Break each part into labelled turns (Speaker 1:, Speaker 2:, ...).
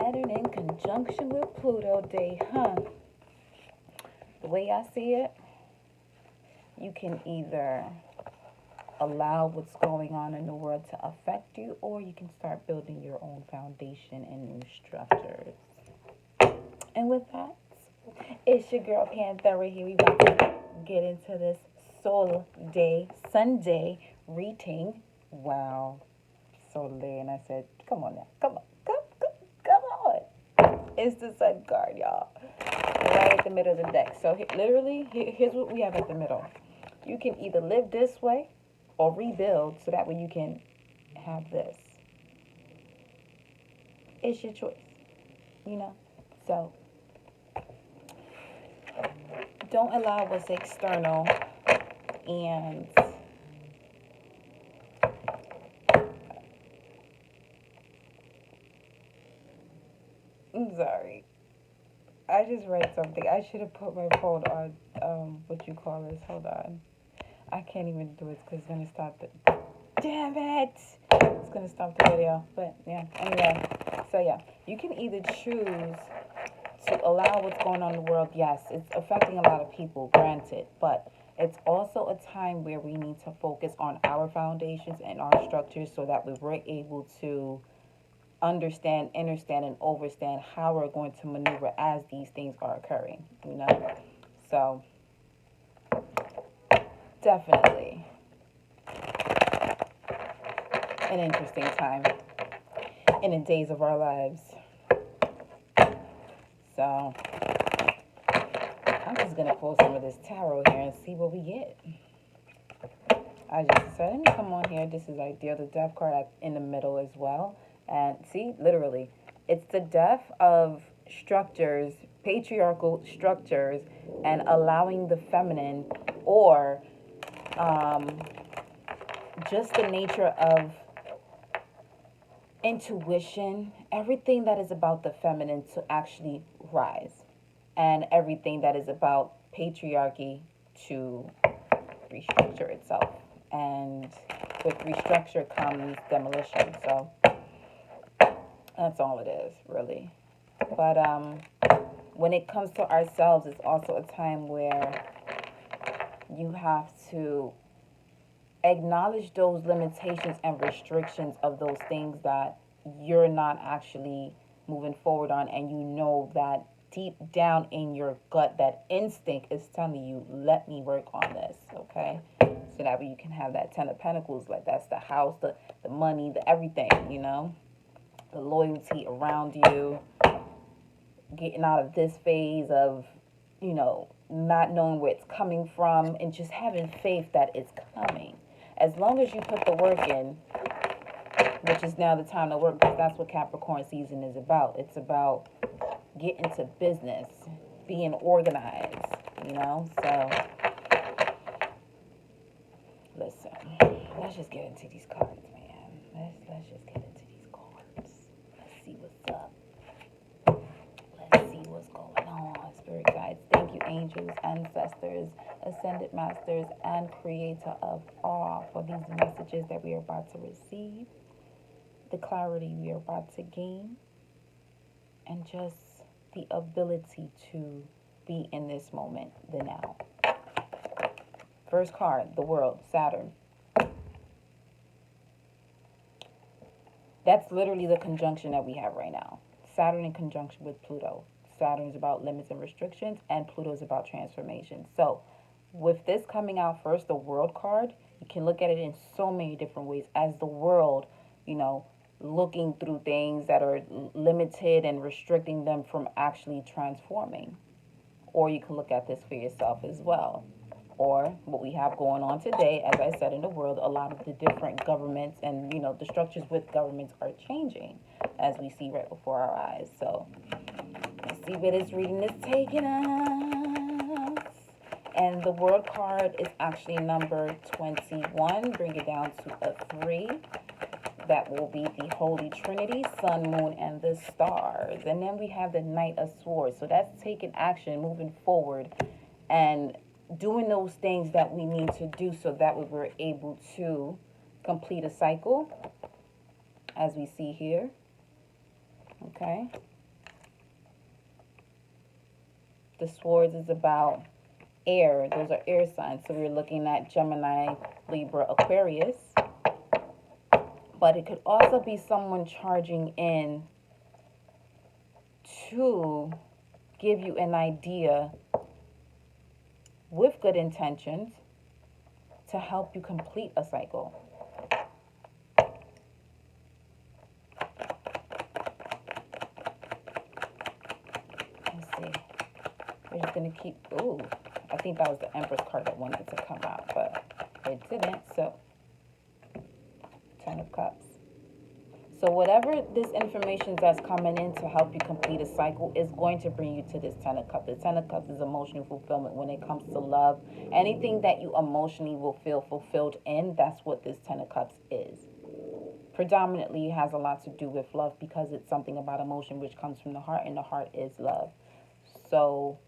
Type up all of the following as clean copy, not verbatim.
Speaker 1: Saturn in conjunction with Pluto day, huh? The way I see it, you can either allow what's going on in the world to affect you, or you can start building your own foundation and new structures. And with that, it's your girl Panthera here. We about to get into this Soul Day, Sunday reading. Wow, Soul Day, and I said, come on now, come on, come on. It's the Sun card, y'all, right at the middle of the deck. So literally, here's what we have at the middle. You can either live this way or rebuild, so that way you can have this. It's your choice, you know. So don't allow what's external and I'm sorry. I just read something. I should have put my phone on what you call this. Hold on. I can't even do it because it's gonna stop the damn it. It's gonna stop the video. But yeah, anyway. So yeah, you can either choose to allow what's going on in the world. Yes, it's affecting a lot of people, granted, but it's also a time where we need to focus on our foundations and our structures so that we're able to understand, understand, and overstand how we're going to maneuver as these things are occurring, you know? So, definitely an interesting time in the days of our lives. So, I'm just going to pull some of this tarot here and see what we get. I just decided, let me come on here. This is ideal. The death card in the middle as well. And see, literally, it's the death of structures, patriarchal structures, and allowing the feminine, or just the nature of intuition, everything that is about the feminine to actually rise, and everything that is about patriarchy to restructure itself. And with restructure comes demolition. So that's all it is, really. But when it comes to ourselves, it's also a time where you have to acknowledge those limitations and restrictions of those things that you're not actually moving forward on, and you know that deep down in your gut, that instinct is telling you, let me work on this, okay? So that way you can have that Ten of Pentacles, like that's the house, the money, the everything, you know? The loyalty around you, getting out of this phase of, you know, not knowing where it's coming from, and just having faith that it's coming. As long as you put the work in, which is now the time to work, because that's what Capricorn season is about. It's about getting to business, being organized, you know? So, listen, let's just get into these cards, man. Let's just get into these cards. Let's see what's up. Let's see what's going on. Spirit guides, thank you, angels, ancestors, ascended masters, and creator of all, for these messages that we are about to receive, the clarity we are about to gain, and just the ability to be in this moment, the now. First card, the world, Saturn. That's literally the conjunction that we have right now. Saturn in conjunction with Pluto. Saturn is about limits and restrictions, and Pluto is about transformation. So with this coming out first, the world card, you can look at it in so many different ways as the world, you know, looking through things that are limited and restricting them from actually transforming. Or you can look at this for yourself as well. Or what we have going on today, as I said, in the world, a lot of the different governments and, you know, the structures with governments are changing, as we see right before our eyes. So let's see where this reading is taking us. And the world card is actually number 21. Bring it down to a 3. That will be the Holy Trinity, Sun, Moon, and the stars. And then we have the Knight of Swords. So that's taking action, moving forward, and doing those things that we need to do so that we're able to complete a cycle, as we see here. Okay? The swords is about air. Those are air signs. So we're looking at Gemini, Libra, Aquarius. But it could also be someone charging in to give you an idea with good intentions to help you complete a cycle. Let's see. We're just going to keep, ooh, I think that was the Empress card that wanted to come out, but it didn't, so Ten of Cups. So whatever this information that's coming in to help you complete a cycle is going to bring you to this Ten of Cups. The Ten of Cups is emotional fulfillment when it comes to love. Anything that you emotionally will feel fulfilled in, that's what this Ten of Cups is. Predominantly, it has a lot to do with love because it's something about emotion which comes from the heart, and the heart is love. So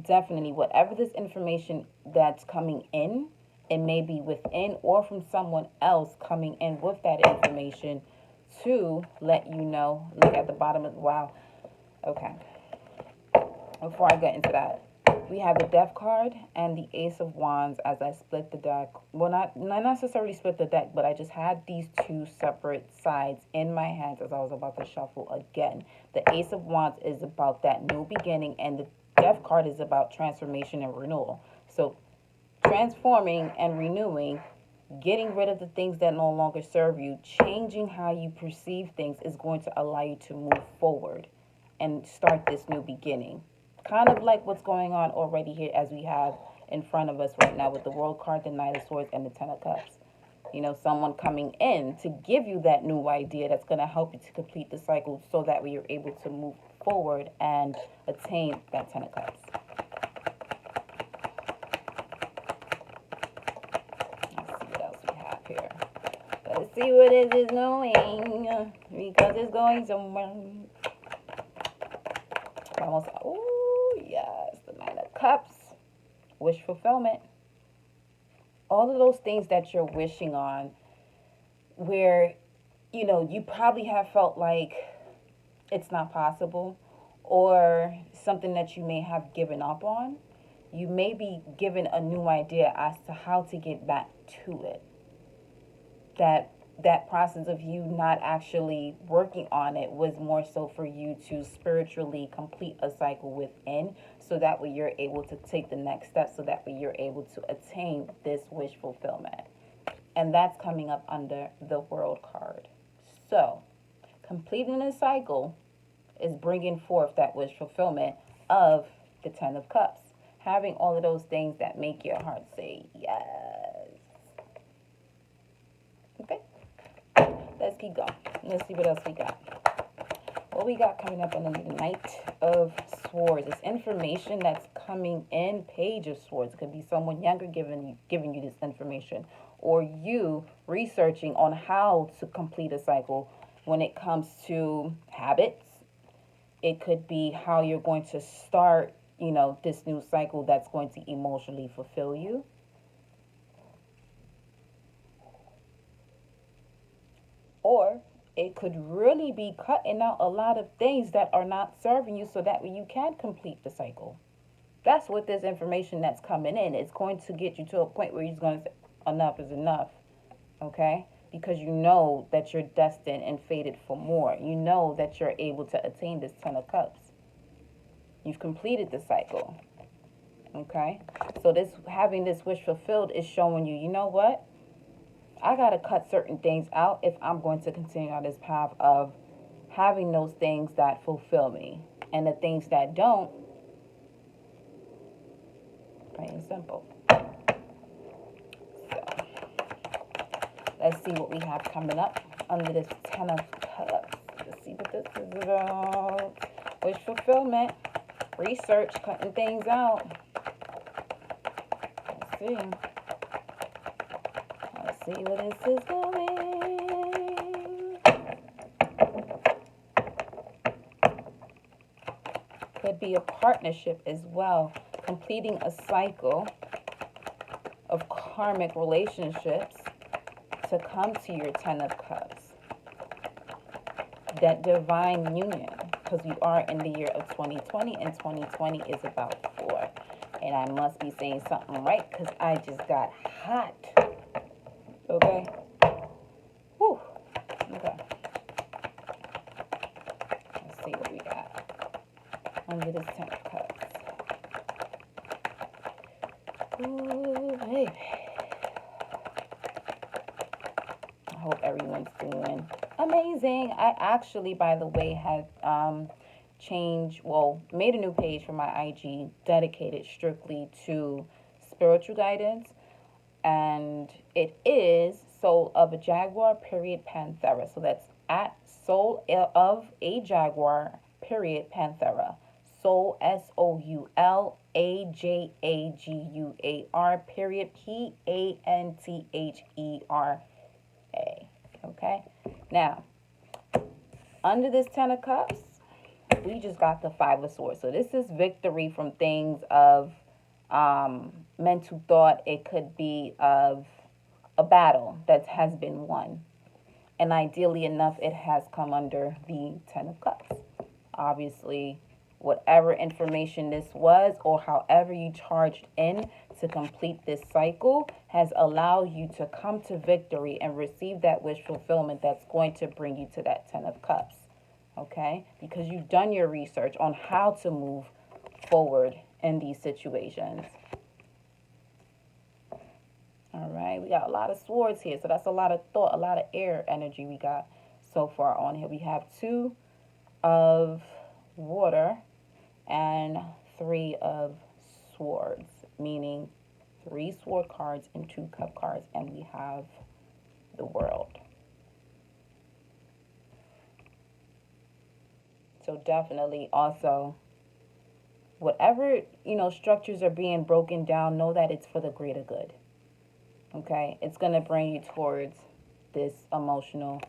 Speaker 1: definitely, whatever this information that's coming in, it may be within or from someone else coming in with that information to let you know. Look at the bottom of, wow. Okay. Before I get into that, we have the Death card and the Ace of Wands as I split the deck. Well, not necessarily split the deck, but I just had these two separate sides in my hands as I was about to shuffle again. The Ace of Wands is about that new beginning, and the Death card is about transformation and renewal. So transforming and renewing, getting rid of the things that no longer serve you, changing how you perceive things is going to allow you to move forward and start this new beginning. Kind of like what's going on already here as we have in front of us right now with the World card, the Knight of Swords, and the Ten of Cups. You know, someone coming in to give you that new idea that's going to help you to complete the cycle so that way you're able to move forward and attain that Ten of Cups. Let's see what it is going, because it's going somewhere. Almost, oh yes, the Nine of Cups, wish fulfillment. All of those things that you're wishing on, where, you know, you probably have felt like it's not possible, or something that you may have given up on. You may be given a new idea as to how to get back to it. That process of you not actually working on it was more so for you to spiritually complete a cycle within, so that way you're able to take the next step, so that way you're able to attain this wish fulfillment. And that's coming up under the World card. So completing a cycle is bringing forth that wish fulfillment of the Ten of Cups, having all of those things that make your heart say yes. Okay, let's keep going. Let's see what else we got. What we got coming up under the Knight of Swords is information that's coming in. Page of Swords. It could be someone younger giving you this information, or you researching on how to complete a cycle when it comes to habits. It could be how you're going to start, you know, this new cycle that's going to emotionally fulfill you. Or it could really be cutting out a lot of things that are not serving you so that you can complete the cycle. That's what this information that's coming in is going to get you to a point where you're going to say, enough is enough, okay? Because you know that you're destined and fated for more. You know that you're able to attain this Ten of Cups. You've completed the cycle, okay? So this having this wish fulfilled is showing you, you know what? I got to cut certain things out if I'm going to continue on this path of having those things that fulfill me. And the things that don't, plain and simple. So, let's see what we have coming up under this Ten of Cups. Let's see what this is about. Wish fulfillment, research, cutting things out. Let's see. See where this is going. Could be a partnership as well. Completing a cycle of karmic relationships to come to your Ten of Cups. That divine union. because we are in the year of 2020, and 2020 is about 4. And I must be saying something right because I just got hot. Okay? Whew. Okay. Let's see what we got under this 10 of Cups. Ooh, baby. I hope everyone's doing amazing. I actually, by the way, have made a new page for my IG dedicated strictly to spiritual guidance. And it is Soul of a Jaguar, period, Panthera. So that's at Soul of a Jaguar, period, Panthera. Soul, SOULAJAGUAR, period, PANTHERA. Okay? Now, under this 10 of Cups, we just got the 5 of Swords. So this is victory from things of mental thought. It could be of a battle that has been won. And ideally enough, it has come under the 10 of Cups. Obviously, whatever information this was or however you charged in to complete this cycle has allowed you to come to victory and receive that wish fulfillment that's going to bring you to that 10 of Cups. Okay? Because you've done your research on how to move forward in these situations. All right, we got a lot of swords here, so that's a lot of thought, a lot of air energy we got so far on here. We have 2 of water and 3 of swords, meaning 3 sword cards and 2 cup cards, and we have the world. So definitely also, whatever, structures are being broken down, know that it's for the greater good. Okay, it's going to bring you towards this emotional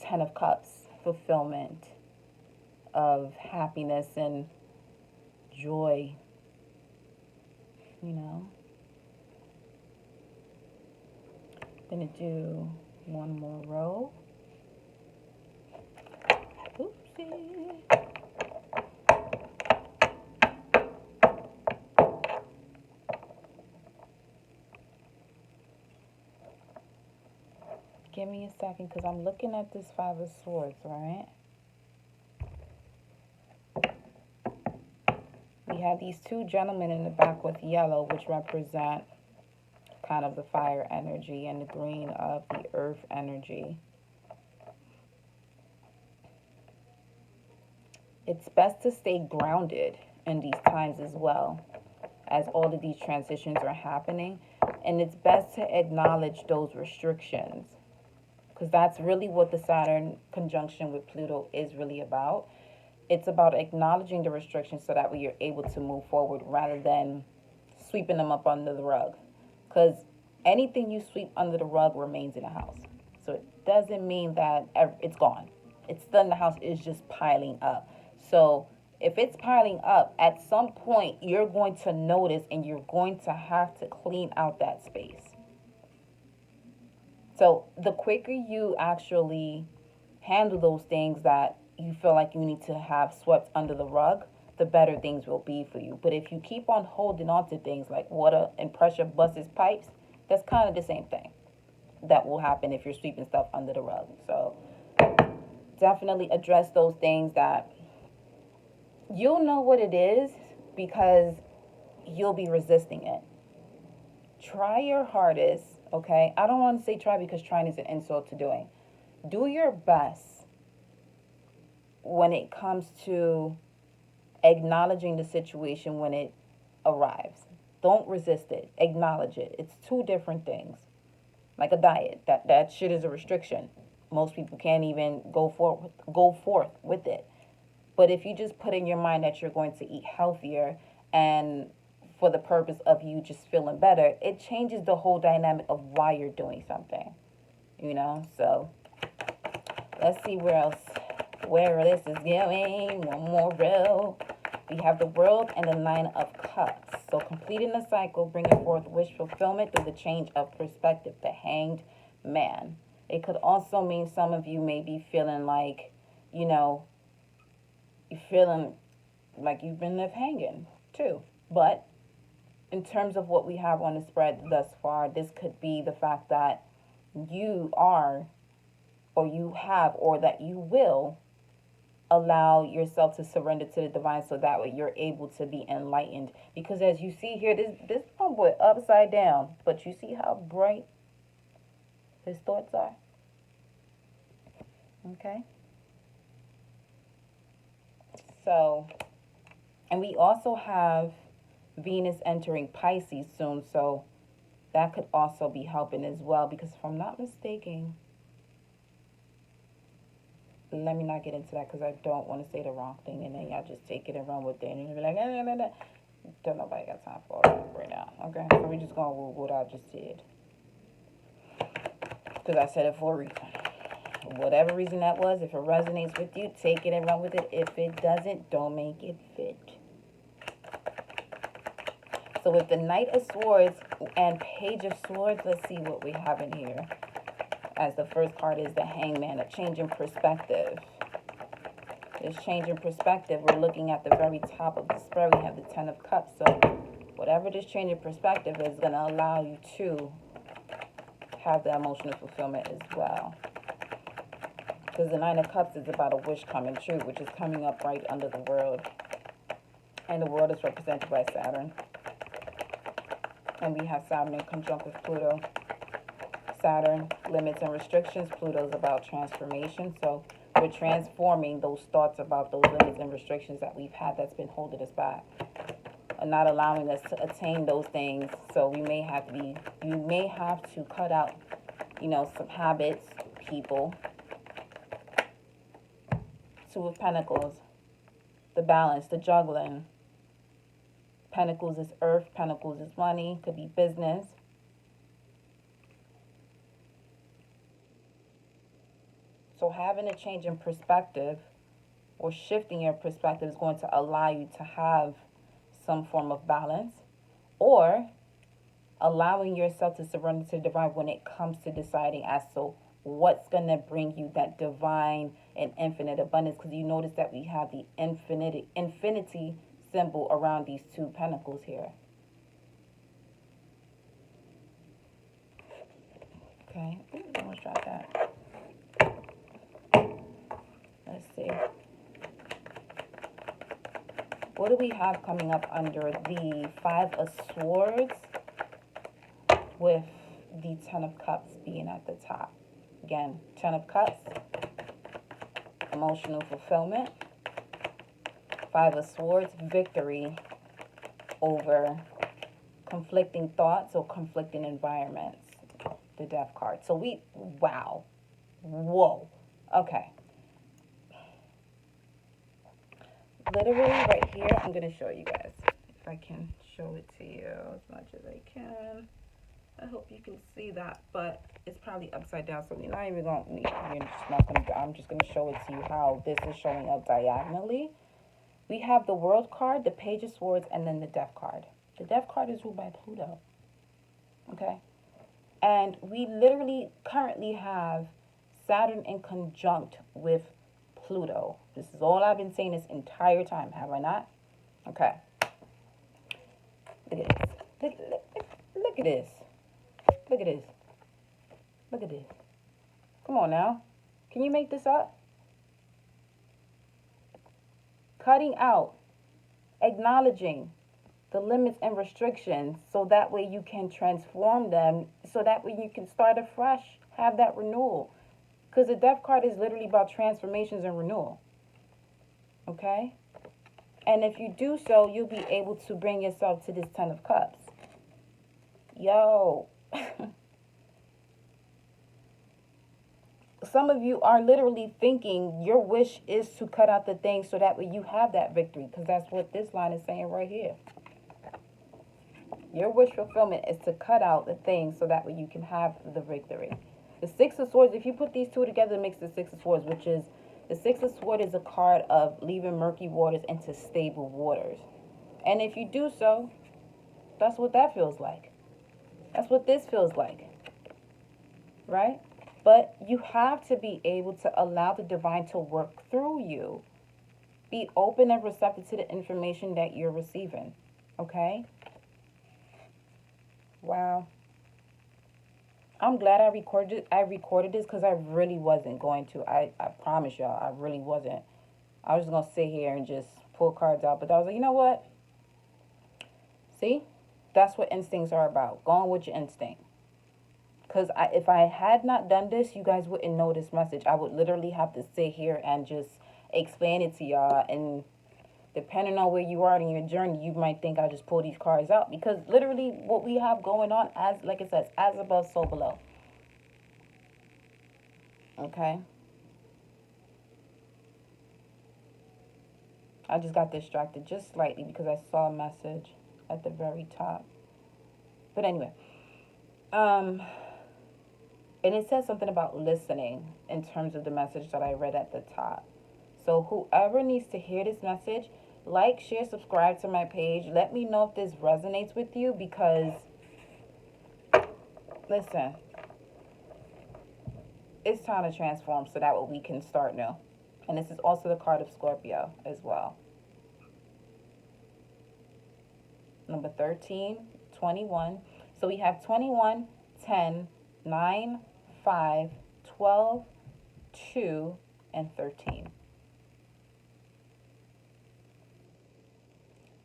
Speaker 1: 10 of Cups fulfillment of happiness and joy, Gonna do one more row. Oopsie. Give me a second because I'm looking at this 5 of Swords, right? We have these 2 gentlemen in the back with yellow, which represent kind of the fire energy, and the green of the earth energy. It's best to stay grounded in these times as well, as all of these transitions are happening. And it's best to acknowledge those restrictions, because that's really what the Saturn conjunction with Pluto is really about. It's about acknowledging the restrictions so that way you're able to move forward rather than sweeping them up under the rug. Because anything you sweep under the rug remains in the house. So it doesn't mean that it's gone. It's still in the house. It's just piling up. So if it's piling up, at some point you're going to notice and you're going to have to clean out that space. So the quicker you actually handle those things that you feel like you need to have swept under the rug, the better things will be for you. But if you keep on holding on to things like water and pressure busts pipes, that's kind of the same thing that will happen if you're sweeping stuff under the rug. So definitely address those things that you'll know what it is because you'll be resisting it. Try your hardest, okay? I don't want to say try because trying is an insult to doing. Do your best when it comes to acknowledging the situation when it arrives. Don't resist it. Acknowledge it. It's 2 different things. Like a diet. That shit is a restriction. Most people can't even go forth with it. But if you just put in your mind that you're going to eat healthier and for the purpose of you just feeling better, it changes the whole dynamic of why you're doing something. So let's see where this is going. One more row. We have the World and the 9 of Cups. So completing the cycle, bringing forth wish fulfillment through the change of perspective, the Hanged Man. It could also mean some of you may be feeling like, You're feeling like you've been left hanging too. But in terms of what we have on the spread thus far, this could be the fact that you are, or you have, or that you will allow yourself to surrender to the divine, so that way you're able to be enlightened. Because as you see here, this homeboy upside down, but you see how bright his thoughts are. Okay, so, and we also have Venus entering Pisces soon, so that could also be helping as well. Because if I'm not mistaken, let me not get into that because I don't want to say the wrong thing and then y'all just take it and run with it and you'll be like, don't nobody got time for all that right now. Okay, so we're just gonna rule what I just did because I said it for a reason. Whatever reason that was, if it resonates with you, take it and run with it. If it doesn't, don't make it fit. So with the Knight of Swords and Page of Swords, let's see what we have in here. As the first card is the Hangman, a change in perspective. This change in perspective, we're looking at the very top of the spread. We have the Ten of Cups. So whatever this change in perspective is going to allow you to have the emotional fulfillment as well. Because the Nine of Cups is about a wish coming true, which is coming up right under the world. And the world is represented by Saturn. And we have Saturn in conjunct with Pluto. Saturn, limits and restrictions. Pluto's about transformation. So we're transforming those thoughts about those limits and restrictions that we've had that's been holding us back and not allowing us to attain those things. So we may have to be, you may have to cut out, some habits, people. Two of Pentacles, the balance, the juggling. Pentacles is earth, Pentacles is money, could be business. So having a change in perspective or shifting your perspective is going to allow you to have some form of balance, or allowing yourself to surrender to the divine when it comes to deciding as to what's going to bring you that divine and infinite abundance. Because you notice that we have the infinity symbol around these two pentacles here. Okay, let's try that. Let's see. What do we have coming up under the Five of Swords with the Ten of Cups being at the top? Again, Ten of Cups, emotional fulfillment. Five of Swords, victory over conflicting thoughts or conflicting environments. The Death card. So wow. Whoa. Okay. Literally right here, I'm going to show you guys. If I can show it to you as much as I can. I hope you can see that, but it's probably upside down, so we're not even going to, I'm just going to show it to you how this is showing up diagonally. We have the World card, the Page of Swords, and then the Death card. The Death card is ruled by Pluto. Okay? And we literally currently have Saturn in conjunct with Pluto. This is all I've been saying this entire time, have I not? Okay. Look at this. Look at this. Look at this. Look at this. Come on now. Can you make this up? Cutting out, acknowledging the limits and restrictions so that way you can transform them, so that way you can start afresh, have that renewal. Because the Death card is literally about transformations and renewal. Okay? And if you do so, you'll be able to bring yourself to this Ten of Cups. Yo. Some of you are literally thinking your wish is to cut out the things so that way you have that victory. Because that's what this line is saying right here. Your wish fulfillment is to cut out the things so that way you can have the victory. The Six of Swords, if you put these two together, it makes the Six of Swords, which is, the Six of Swords is a card of leaving murky waters into stable waters. And if you do so, that's what that feels like. That's what this feels like. Right? But you have to be able to allow the divine to work through you. Be open and receptive to the information that you're receiving. Okay? Wow. I'm glad I recorded this because I really wasn't going to. I promise y'all, I really wasn't. I was just gonna sit here and just pull cards out. But I was like, you know what? See? That's what instincts are about. Going with your instinct. Because if I had not done this, you guys wouldn't know this message. I would literally have to sit here and just explain it to y'all. And depending on where you are in your journey, you might think I just pull these cards out. Because literally what we have going on, as like it says, as above, so below. Okay? I just got distracted just slightly because I saw a message at the very top. But anyway, um, and it says something about listening in terms of the message that I read at the top. So whoever needs to hear this message, like, share, subscribe to my page. Let me know if this resonates with you because, listen, it's time to transform so that way we can start new. And this is also the card of Scorpio as well. Number 13, 21. So we have 21, 10, 9, 5, 12, 2, and 13.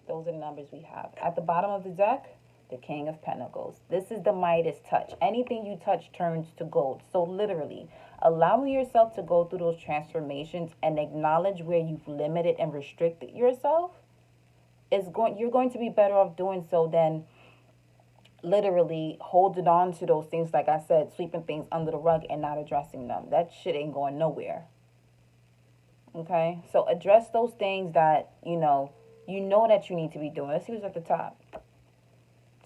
Speaker 1: Those are the numbers we have. At the bottom of the deck, the King of Pentacles. This is the Midas touch. Anything you touch turns to gold. So literally, allowing yourself to go through those transformations and acknowledge where you've limited and restricted yourself you're going to be better off doing so than literally holding on to those things, like I said, sweeping things under the rug and not addressing them. That shit ain't going nowhere. Okay? So address those things that, you know that you need to be doing. Let's see who's at the top.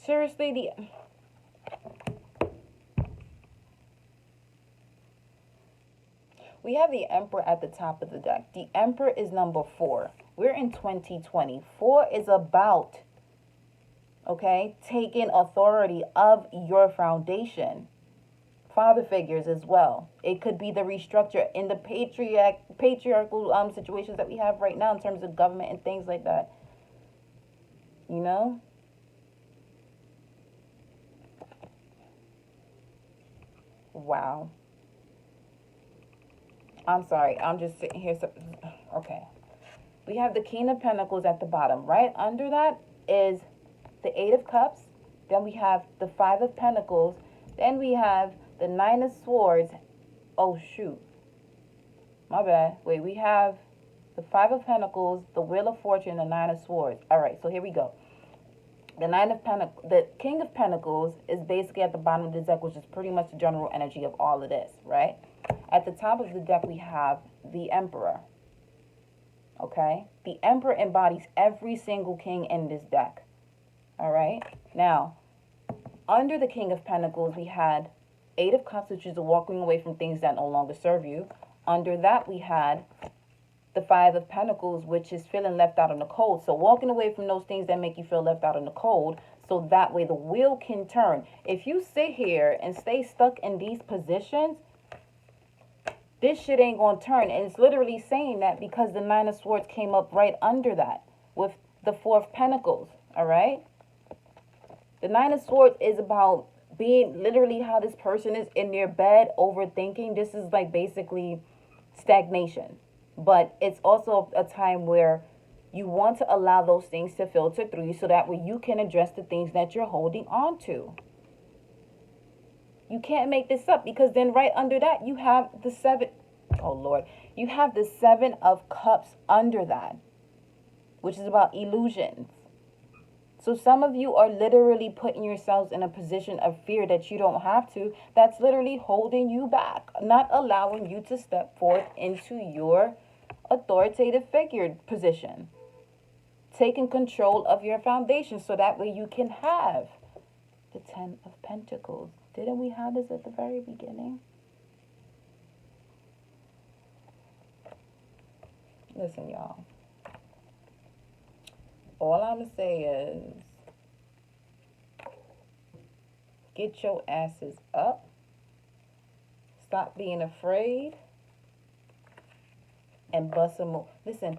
Speaker 1: Seriously, we have the Emperor at the top of the deck. The Emperor is number 4. We're in 2020. 4 is about, okay, taking authority of your foundation. Father figures as well. It could be the restructure in the patriarchal situations that we have right now in terms of government and things like that. You know? Wow. I'm sorry. I'm just sitting here. Okay. We have the King of Pentacles at the bottom. Right under that is the Eight of Cups. Then we have the Five of Pentacles. Then we have the Nine of Swords. Oh, shoot. My bad. Wait, we have the Five of Pentacles, the Wheel of Fortune, the Nine of Swords. All right, so here we go. The King of Pentacles is basically at the bottom of the deck, which is pretty much the general energy of all of this, right? At the top of the deck, we have the Emperor. Okay? The Emperor embodies every single king in this deck. All right? Now, under the King of Pentacles, we had Eight of Cups, which is the walking away from things that no longer serve you. Under that, we had the Five of Pentacles, which is feeling left out in the cold. So walking away from those things that make you feel left out in the cold, so that way the wheel can turn. If you sit here and stay stuck in these positions, this shit ain't gonna turn. And it's literally saying that because the Nine of Swords came up right under that with the Four of Pentacles, all right? The Nine of Swords is about being literally how this person is in their bed overthinking. This is like basically stagnation. But it's also a time where you want to allow those things to filter through you so that way you can address the things that you're holding on to. You can't make this up because then right under that you have the you have the Seven of Cups under that, which is about illusions. So some of you are literally putting yourselves in a position of fear that you don't have to. That's literally holding you back, not allowing you to step forth into your authoritative figure position. Taking control of your foundation so that way you can have the Ten of Pentacles. Didn't we have this at the very beginning? Listen, y'all. All I'm going to say is get your asses up. Stop being afraid. And bust a move. Listen,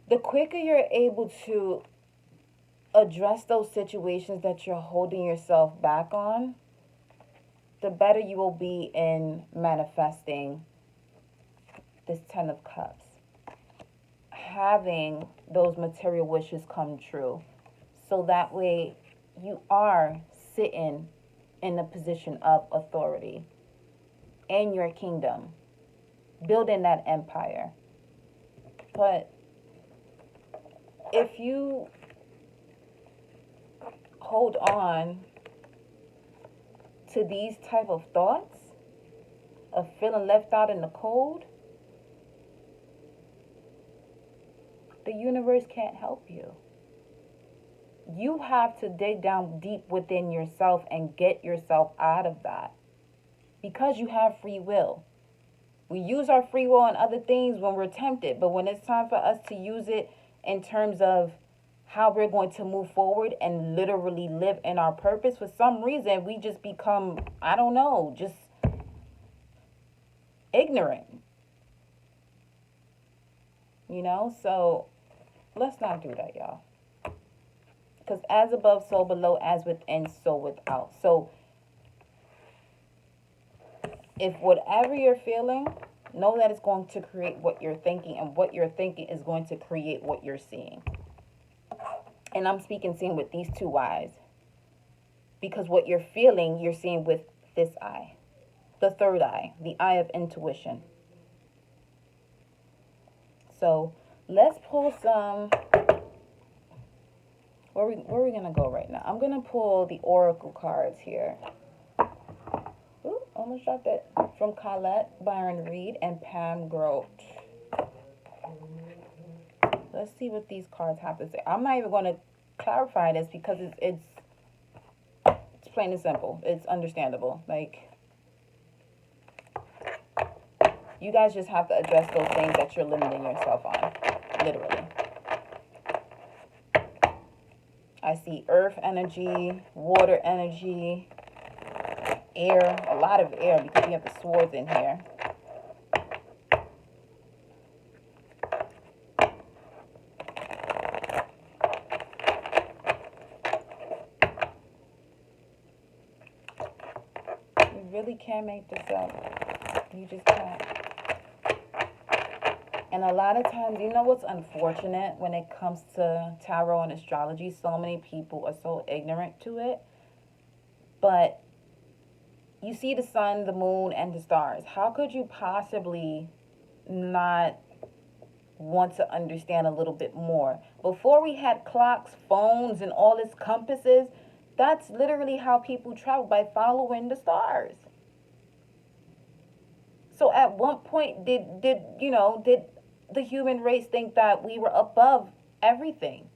Speaker 1: the quicker you're able to address those situations that you're holding yourself back on, the better you will be in manifesting this 10 of Cups. Having those material wishes come true. So that way you are sitting in a position of authority in your kingdom, building that empire. But if you hold on to these type of thoughts of feeling left out in the cold, the universe can't help you. You have to dig down deep within yourself and get yourself out of that, because you have free will. We use our free will on other things when we're tempted, but when it's time for us to use it in terms of how we're going to move forward and literally live in our purpose, for some reason we just become, I don't know, just ignorant. You know, so let's not do that, y'all. Because as above, so below, as within, so without. So if whatever you're feeling, know that it's going to create what you're thinking, and what you're thinking is going to create what you're seeing. And I'm seeing with these two eyes. Because what you're feeling, you're seeing with this eye. The third eye, the eye of intuition. So let's pull some. Where are we going to go right now? I'm going to pull the oracle cards here. Ooh, almost dropped it. From Colette Byron Reed and Pam Grote. Let's see what these cards have to say. I'm not even going to clarify this because it's plain and simple. It's understandable. Like, you guys just have to address those things that you're limiting yourself on. Literally. I see earth energy, water energy, air, a lot of air because we have the swords in here. You really can't make this up. You just can't. And a lot of times, you know what's unfortunate when it comes to tarot and astrology? So many people are so ignorant to it. But you see the sun, the moon, and the stars. How could you possibly not want to understand a little bit more? Before we had clocks, phones, and all these compasses, that's literally how people travel, by following the stars. So at one point, did the human race think that we were above everything?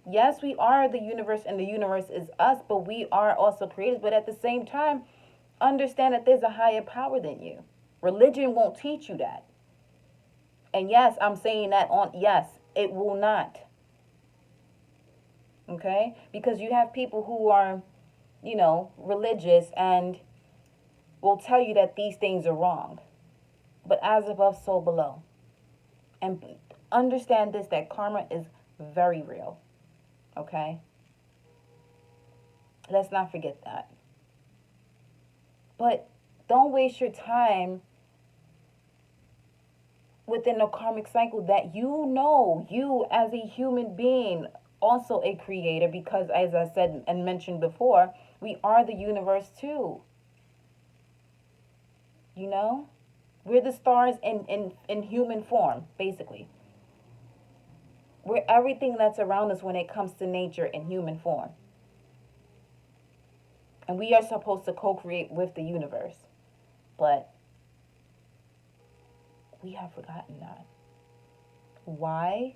Speaker 1: Yes, we are the universe, and the universe is us, but we are also creators. But at the same time, understand that there's a higher power than you. Religion won't teach you that. And yes, I'm saying that yes, it will not. Okay? Because you have people who are, religious and will tell you that these things are wrong. But as above, so below. And understand this, that karma is very real. Okay? Let's not forget that. But don't waste your time within a karmic cycle that you as a human being, also a creator, because as I said and mentioned before, we are the universe too. We're the stars in human form, basically. We're everything that's around us when it comes to nature in human form. And we are supposed to co-create with the universe. But we have forgotten that. Why?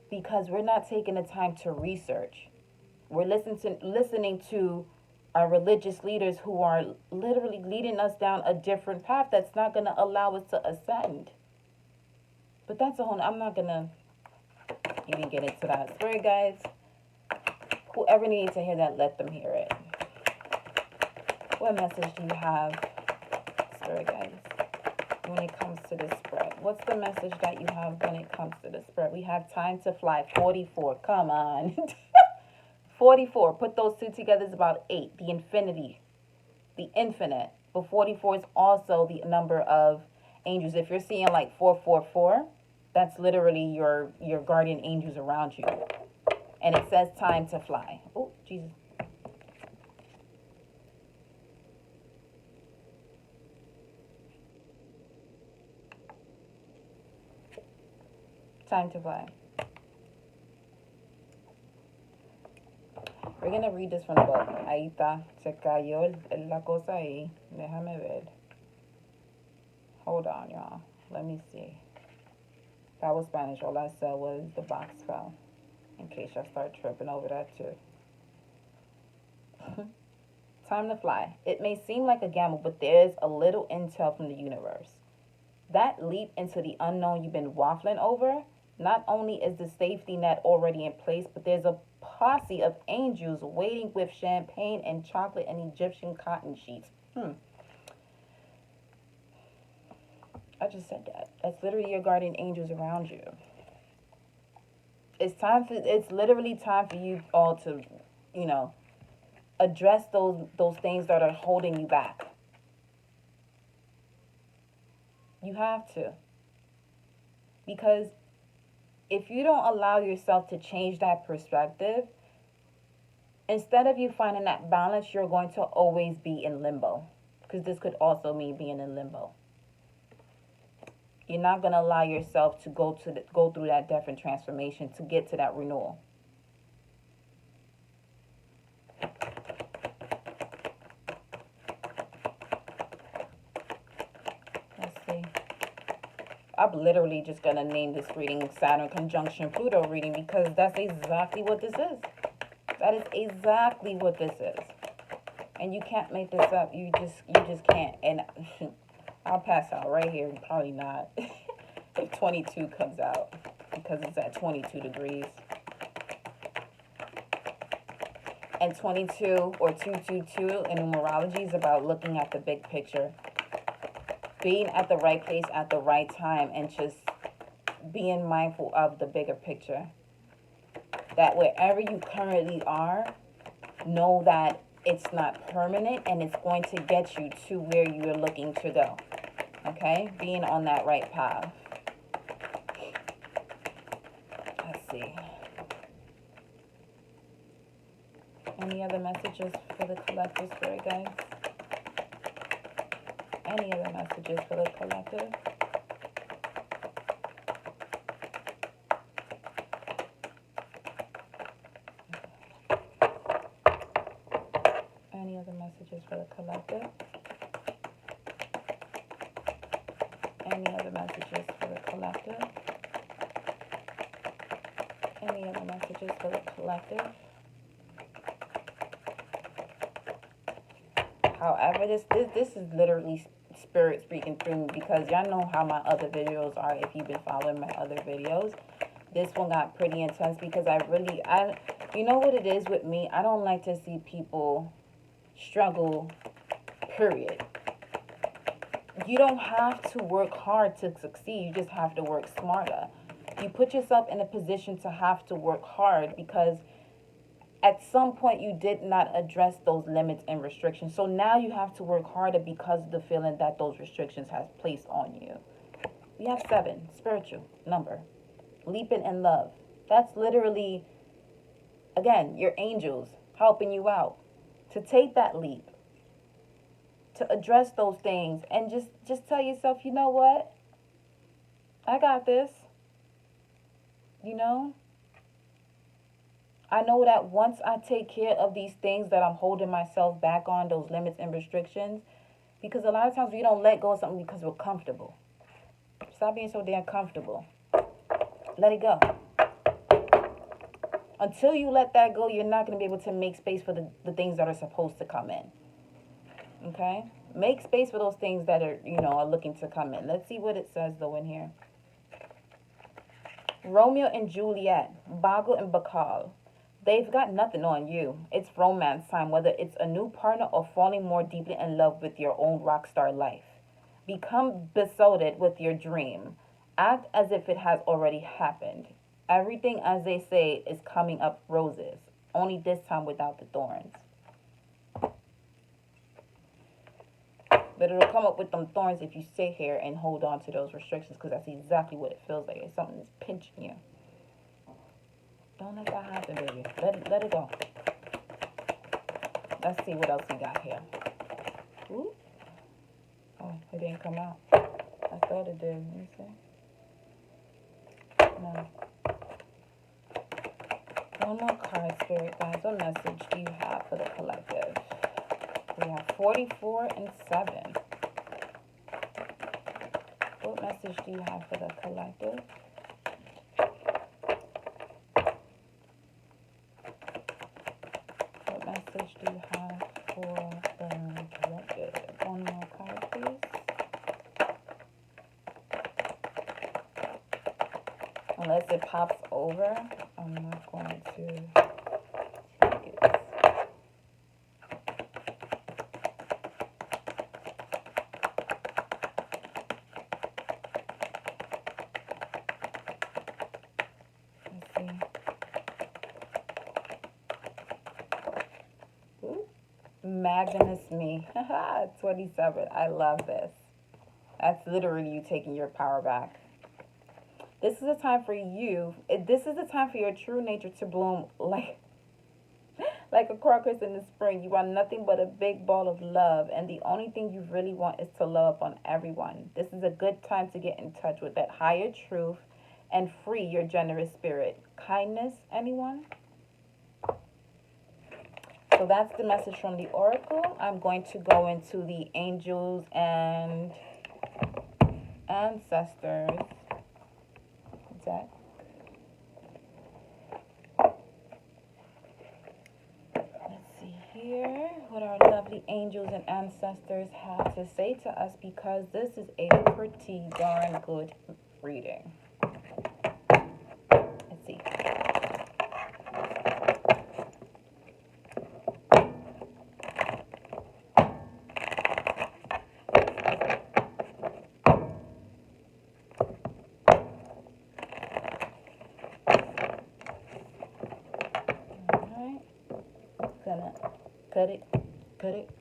Speaker 1: Because we're not taking the time to research. We're listening to our religious leaders who are literally leading us down a different path that's not going to allow us to ascend. But that's a whole, I'm not going to even get into that. Spirit guides, whoever needs to hear that, let them hear it. What message do you have, Spirit guides, when it comes to this spread? What's the message that you have when it comes to the spread? We have time to fly, 44. Come on. 44. Put those two together is about 8. The infinity. The infinite. But 44 is also the number of angels. If you're seeing like 444, that's literally your guardian angels around you. And it says time to fly. Oh, Jesus. Time to fly. We're going to read this from the book. Ahí está. Se cayó la cosa ahí. Déjame ver. Hold on, y'all. Let me see. That was Spanish. All I said was the box fell. In case y'all start tripping over that too. Time to fly. It may seem like a gamble, but there's a little intel from the universe. That leap into the unknown you've been waffling over, not only is the safety net already in place, but there's a posse of angels waiting with champagne and chocolate and Egyptian cotton sheets. I just said that. That's literally your guardian angels around you. It's literally time for you all to, address those things that are holding you back. You have to. Because if you don't allow yourself to change that perspective, instead of you finding that balance, you're going to always be in limbo. Because this could also mean being in limbo. You're not going to allow yourself to go through that death and transformation to get to that renewal. Let's see. I'm literally just going to name this reading Saturn conjunction Pluto reading because that's exactly what this is. That is exactly what this is. And you can't make this up. You just can't. And I'll pass out right here. Probably not. If 22 comes out because it's at 22 degrees. And 22 or 222 in numerology is about looking at the big picture. Being at the right place at the right time and just being mindful of the bigger picture. That wherever you currently are, know that it's not permanent and it's going to get you to where you're looking to go. Okay? Being on that right path. Let's see. Any other messages for the collective spirit, guys? Any other messages for the collective? Any other messages for the collective? Any other messages for the collective? Any other messages for the collective? However, this is literally spirit speaking through me because y'all know how my other videos are if you've been following my other videos. This one got pretty intense because you know what it is with me? I don't like to see people struggle, period. You don't have to work hard to succeed. You just have to work smarter. You put yourself in a position to have to work hard because at some point you did not address those limits and restrictions. So now you have to work harder because of the feeling that those restrictions has placed on you. We have 7, spiritual number. Leaping in love. That's literally, again, your angels helping you out to take that leap, to address those things, and just tell yourself, you know what? I got this. I know that once I take care of these things that I'm holding myself back on, those limits and restrictions, because a lot of times we don't let go of something because we're comfortable. Stop being so damn comfortable. Let it go. Until you let that go, you're not going to be able to make space for the things that are supposed to come in. Okay? Make space for those things that are looking to come in. Let's see what it says, though, in here. Romeo and Juliet, Bagal and Bacall. They've got nothing on you. It's romance time, whether it's a new partner or falling more deeply in love with your own rock star life. Become besotted with your dream. Act as if it has already happened. Everything, as they say, is coming up roses, only this time without the thorns. But it'll come up with them thorns if you stay here and hold on to those restrictions, because that's exactly what it feels like. It's something that's pinching you. Don't let that happen, baby. Let it go. Let's see what else we got here. Ooh. Oh, it didn't come out. I thought it did. Let me see. No. One more card, Spirit guys. What message do you have for the collective? We have 44 and 7. What message do you have for the collective? What message do you have for the collective? One more card, please. Unless it pops over, I'm not going to take it. Let's see. Ooh. Magnanimous me. 27. I love this. That's literally you taking your power back. This is a time for you. This is the time for your true nature to bloom like a crocus in the spring. You are nothing but a big ball of love, and the only thing you really want is to love on everyone. This is a good time to get in touch with that higher truth and free your generous spirit. Kindness, anyone? So that's the message from the oracle. I'm going to go into the angels and ancestors deck. Let's see here what our lovely angels and ancestors have to say to us, because this is a pretty darn good reading. Let's see. Gonna cut it. Alright,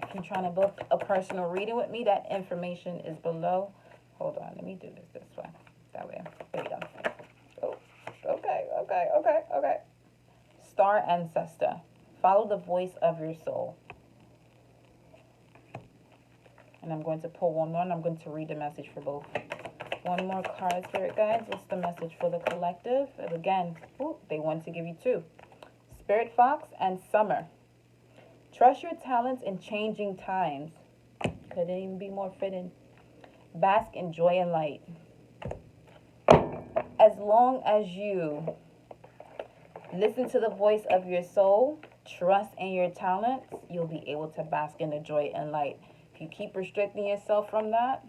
Speaker 1: if you're trying to book a personal reading with me, that information is below. Hold on, let me do this way. That way. There we go. Oh, okay. Star Ancestor. Follow the voice of your soul. And I'm going to pull one more, and I'm going to read the message for both. One more card, Spirit Guides. What's the message for the collective? And again, they want to give you two. Spirit Fox and Summer. Trust your talents in changing times. Couldn't even be more fitting. Bask in joy and light. As long as you listen to the voice of your soul, trust in your talents, you'll be able to bask in the joy and light. If you keep restricting yourself from that,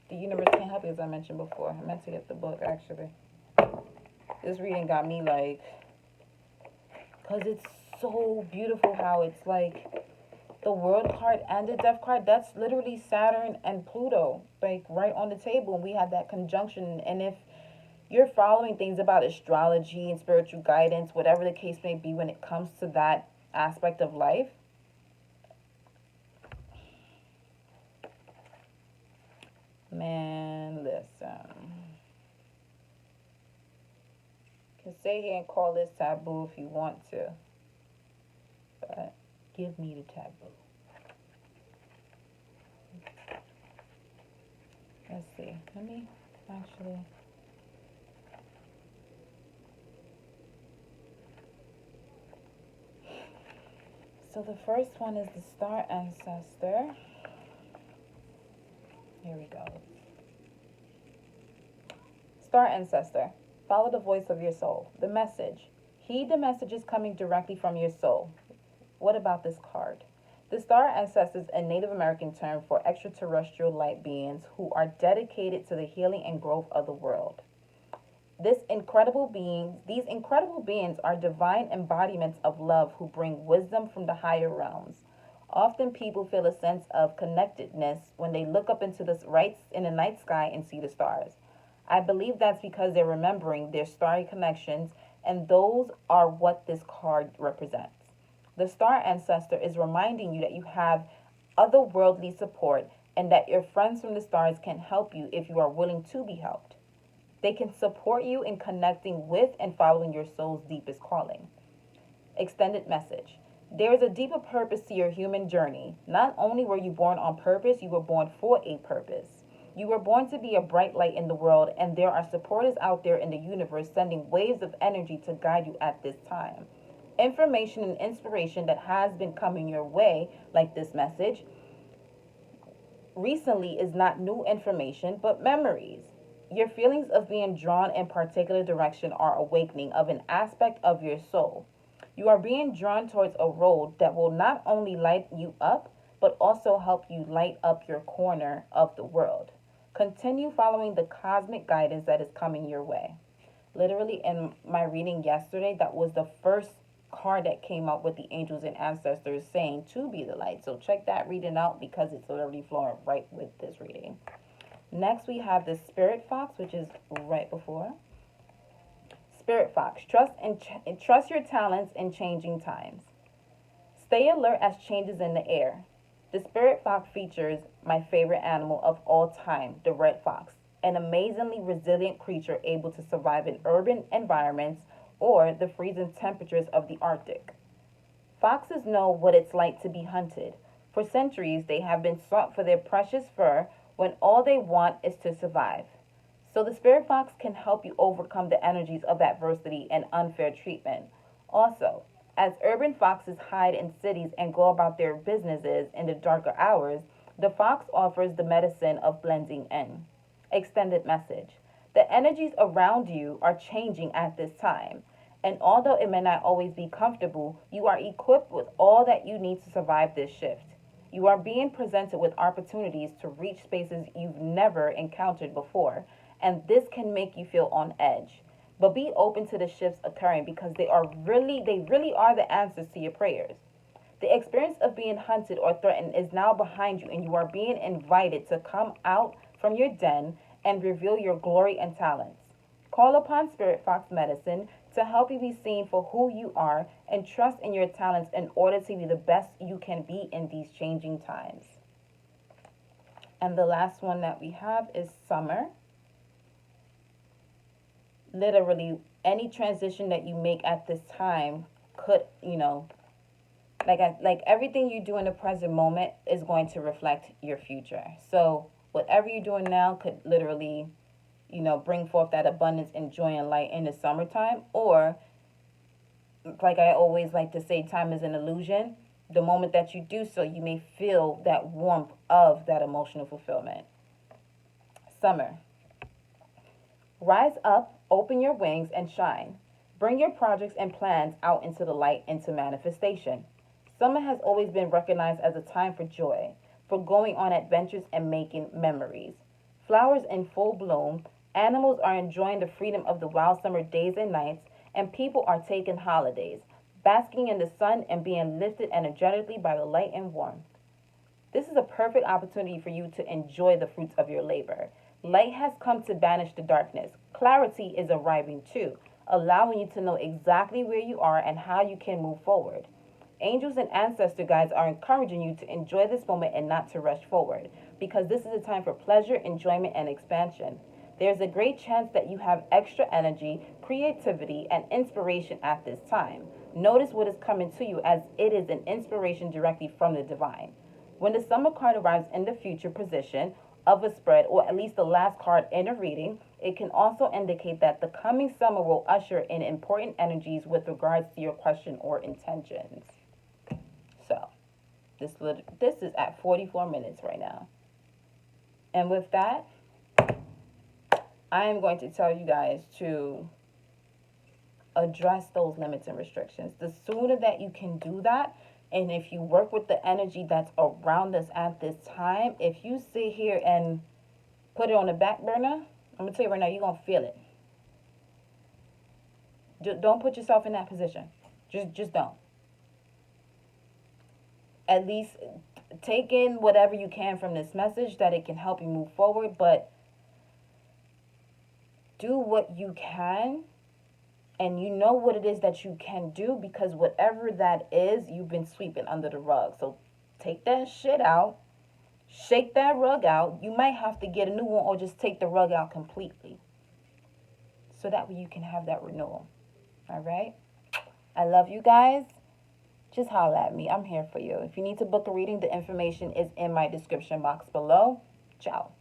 Speaker 1: the universe can't help you, as I mentioned before. I meant to get the book, actually. This reading got me, like, because it's so beautiful how it's, like, the World card and the Death card. That's literally Saturn and Pluto, like, right on the table. And we had that conjunction. And if you're following things about astrology and spiritual guidance, whatever the case may be when it comes to that aspect of life, man, listen. You can sit here and call this taboo if you want to, but give me the taboo. Let's see. Let me actually. So the first one is the Star Ancestor. Here we go. Star Ancestor. Follow the voice of your soul. The message. Heed the messages coming directly from your soul. What about this card? The Star Ancestor is a Native American term for extraterrestrial light beings who are dedicated to the healing and growth of the world. These incredible beings are divine embodiments of love who bring wisdom from the higher realms. Often people feel a sense of connectedness when they look up into the night sky and see the stars. I believe that's because they're remembering their starry connections, and those are what this card represents. The star ancestor is reminding you that you have otherworldly support and that your friends from the stars can help you if you are willing to be helped. They can support you in connecting with and following your soul's deepest calling. Extended message. There is a deeper purpose to your human journey. Not only were you born on purpose, you were born for a purpose. You were born to be a bright light in the world, and there are supporters out there in the universe sending waves of energy to guide you at this time. Information and inspiration that has been coming your way, like this message, recently is not new information, but memories. Your feelings of being drawn in particular direction are awakening of an aspect of your soul. You are being drawn towards a road that will not only light you up, but also help you light up your corner of the world. Continue following the cosmic guidance that is coming your way. Literally, in my reading yesterday, that was the first card that came out with the angels and ancestors saying to be the light. So check that reading out because it's literally flowing right with this reading. Next, we have the Spirit Fox, which is right before. Spirit Fox, trust your talents in changing times. Stay alert as changes in the air. The Spirit Fox features my favorite animal of all time, the red fox, an amazingly resilient creature able to survive in urban environments or the freezing temperatures of the Arctic. Foxes know what it's like to be hunted. For centuries, they have been sought for their precious fur when all they want is to survive. So the spirit fox can help you overcome the energies of adversity and unfair treatment. Also, as urban foxes hide in cities and go about their businesses in the darker hours, the fox offers the medicine of blending in. Extended message. The energies around you are changing at this time. And although it may not always be comfortable, you are equipped with all that you need to survive this shift. You are being presented with opportunities to reach spaces you've never encountered before, and this can make you feel on edge. But be open to the shifts occurring because they really are the answers to your prayers. The experience of being hunted or threatened is now behind you, and you are being invited to come out from your den and reveal your glory and talents. Call upon Spirit Fox Medicine to help you be seen for who you are and trust in your talents in order to be the best you can be in these changing times. And the last one that we have is Summer. Literally, any transition that you make at this time could, like everything you do in the present moment is going to reflect your future. So whatever you're doing now could literally, bring forth that abundance and joy and light in the summertime. Or, like I always like to say, time is an illusion. The moment that you do so, you may feel that warmth of that emotional fulfillment. Summer. Rise up, open your wings, and shine. Bring your projects and plans out into the light, into manifestation. Summer has always been recognized as a time for joy, for going on adventures and making memories. Flowers in full bloom, animals are enjoying the freedom of the wild summer days and nights, and people are taking holidays, basking in the sun and being lifted energetically by the light and warmth. This is a perfect opportunity for you to enjoy the fruits of your labor. Light has come to banish the darkness. Clarity is arriving too, allowing you to know exactly where you are and how you can move forward. Angels and ancestor guides are encouraging you to enjoy this moment and not to rush forward, because this is a time for pleasure, enjoyment, and expansion. There's a great chance that you have extra energy, creativity, and inspiration at this time. Notice what is coming to you as it is an inspiration directly from the divine. When the summer card arrives in the future position of a spread, or at least the last card in a reading, it can also indicate that the coming summer will usher in important energies with regards to your question or intentions. So, this is at 44 minutes right now. And with that, I am going to tell you guys to address those limits and restrictions. The sooner that you can do that, and if you work with the energy that's around us at this time, if you sit here and put it on the back burner, I'm going to tell you right now, you're going to feel it. Don't put yourself in that position. Just don't. at least take in whatever you can from this message that it can help you move forward, but do what you can, and you know what it is that you can do, because whatever that is, you've been sweeping under the rug. So take that shit out, shake that rug out. You might have to get a new one or just take the rug out completely, so that way you can have that renewal. All right? I love you guys. Just holler at me. I'm here for you. If you need to book a reading, the information is in my description box below. Ciao.